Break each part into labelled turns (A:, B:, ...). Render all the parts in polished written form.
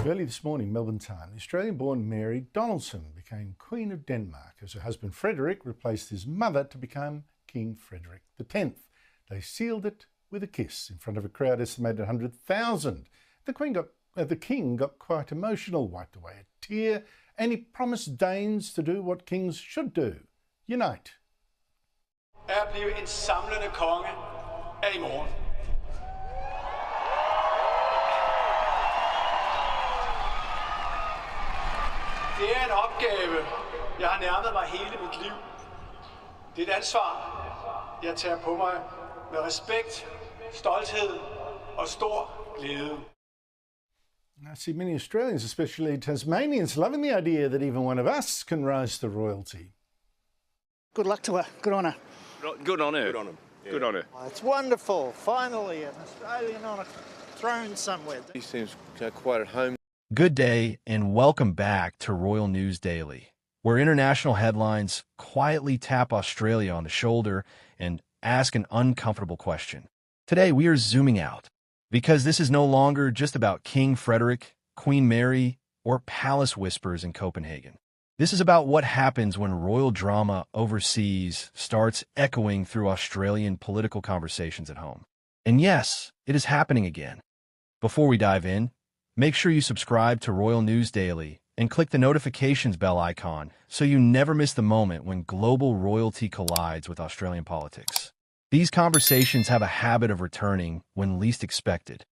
A: Early this morning, Melbourne time, the Australian-born Mary Donaldson became Queen of Denmark as her husband Frederik replaced his mother to become King Frederik X. They sealed it with a kiss in front of a crowd estimated 100,000. The king got quite emotional, wiped away a tear, and he promised Danes to do what kings should do: unite.
B: At blive en samlende konge er i morgen. Det er en opgave, jeg har nærmet mig hele mit liv. Det er et ansvar, jeg tager på mig med respekt, stolthed og stor glæde.
A: I see many Australians, especially Tasmanians, loving the idea that even one of us can rise to royalty.
C: Good luck to her. Good on her.
D: Good on her.
E: Good on him. Yeah.
D: Good on her.
C: It's wonderful. Finally, an Australian on a throne somewhere.
E: He seems quite at home.
F: Good day and welcome back to Royal News Daily, where international headlines quietly tap Australia on the shoulder and ask an uncomfortable question. Today we are zooming out, because this is no longer just about King Frederik, Queen Mary, or palace whispers in Copenhagen. This is about what happens when royal drama overseas starts echoing through Australian political conversations at home. And yes, it is happening again. Before we dive in, make sure you subscribe to Royal News Daily and click the notifications bell icon so you never miss the moment when global royalty collides with Australian politics. These conversations have a habit of returning when least expected.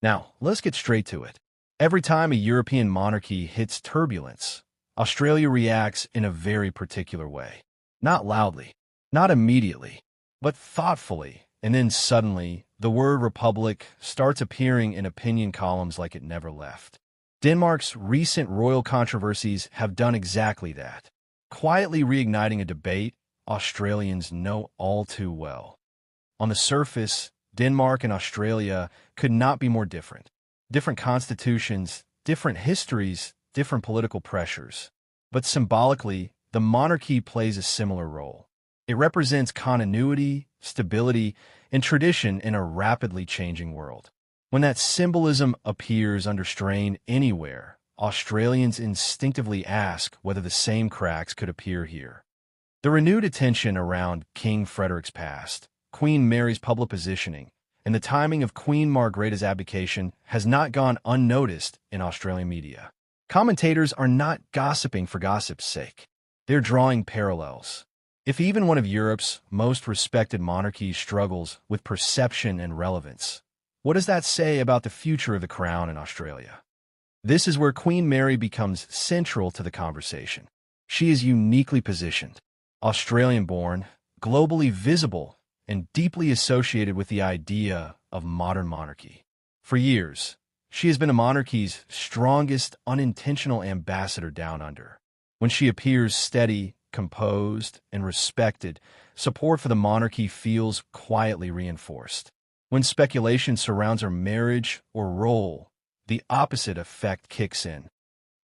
F: Now, let's get straight to it. Every time a European monarchy hits turbulence, Australia reacts in a very particular way. Not loudly, not immediately, but thoughtfully, and then suddenly, the word republic starts appearing in opinion columns like it never left. Denmark's recent royal controversies have done exactly that, quietly reigniting a debate Australians know all too well. On the surface, Denmark and Australia could not be more different. Different constitutions, different histories, different political pressures. But symbolically, the monarchy plays a similar role. It represents continuity, stability, and tradition in a rapidly changing world. When that symbolism appears under strain anywhere, Australians instinctively ask whether the same cracks could appear here. The renewed attention around King Frederik's past, Queen Mary's public positioning, and the timing of Queen Margrethe's abdication has not gone unnoticed in Australian media. Commentators are not gossiping for gossip's sake. They're drawing parallels. If even one of Europe's most respected monarchies struggles with perception and relevance, what does that say about the future of the crown in Australia? This is where Queen Mary becomes central to the conversation. She is uniquely positioned, Australian-born, globally visible, and deeply associated with the idea of modern monarchy. For years, she has been a monarchy's strongest unintentional ambassador down under. When she appears steady, composed, and respected, support for the monarchy feels quietly reinforced. When speculation surrounds her marriage or role, the opposite effect kicks in.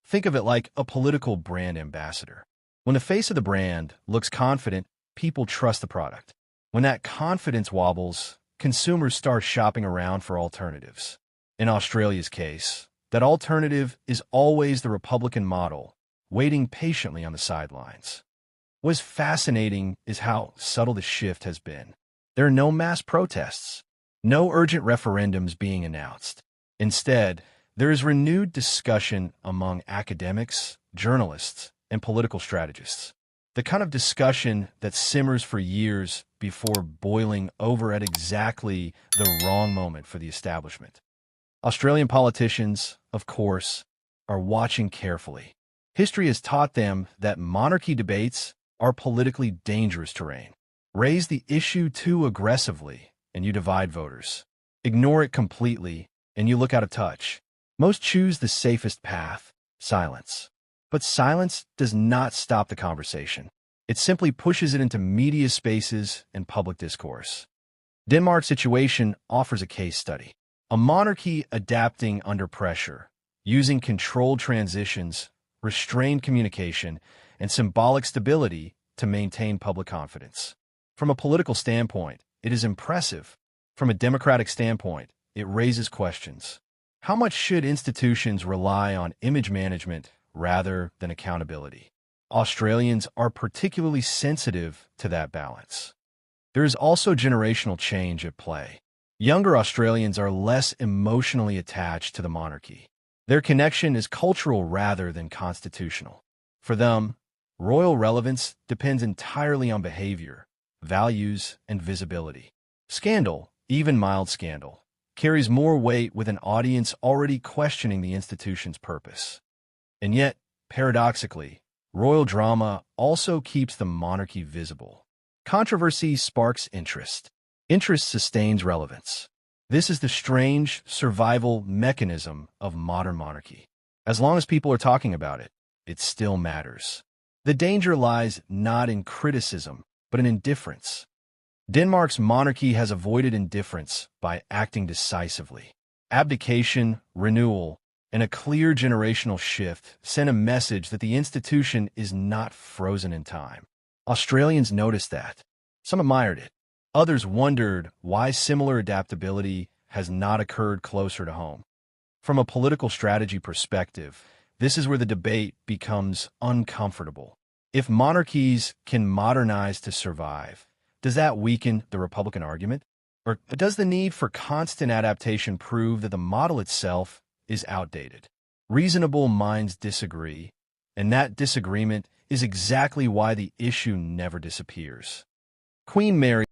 F: Think of it like a political brand ambassador. When the face of the brand looks confident, people trust the product. When that confidence wobbles, consumers start shopping around for alternatives. In Australia's case, that alternative is always the Republican model, waiting patiently on the sidelines. What's fascinating is how subtle the shift has been. There are no mass protests, no urgent referendums being announced. Instead, there is renewed discussion among academics, journalists, and political strategists. The kind of discussion that simmers for years before boiling over at exactly the wrong moment for the establishment. Australian politicians, of course, are watching carefully. History has taught them that monarchy debates are politically dangerous terrain. Raise the issue too aggressively, and you divide voters. Ignore it completely, and you look out of touch. Most choose the safest path, silence. But silence does not stop the conversation. It simply pushes it into media spaces and public discourse. Denmark's situation offers a case study. A monarchy adapting under pressure, using controlled transitions, restrained communication, and symbolic stability to maintain public confidence. From a political standpoint, it is impressive. From a democratic standpoint, it raises questions. How much should institutions rely on image management rather than accountability? Australians are particularly sensitive to that balance. There is also generational change at play. Younger Australians are less emotionally attached to the monarchy. Their connection is cultural rather than constitutional. For them, royal relevance depends entirely on behavior, values, and visibility. Scandal, even mild scandal, carries more weight with an audience already questioning the institution's purpose. And yet, paradoxically, royal drama also keeps the monarchy visible. Controversy sparks interest. Interest sustains relevance. This is the strange survival mechanism of modern monarchy. As long as people are talking about it, it still matters. The danger lies not in criticism, but in indifference. Denmark's monarchy has avoided indifference by acting decisively. Abdication, renewal, and a clear generational shift sent a message that the institution is not frozen in time. Australians noticed that. Some admired it. Others wondered why similar adaptability has not occurred closer to home. From a political strategy perspective, this is where the debate becomes uncomfortable. If monarchies can modernize to survive, does that weaken the Republican argument? Or does the need for constant adaptation prove that the model itself is outdated? Reasonable minds disagree, and that disagreement is exactly why the issue never disappears. Queen Mary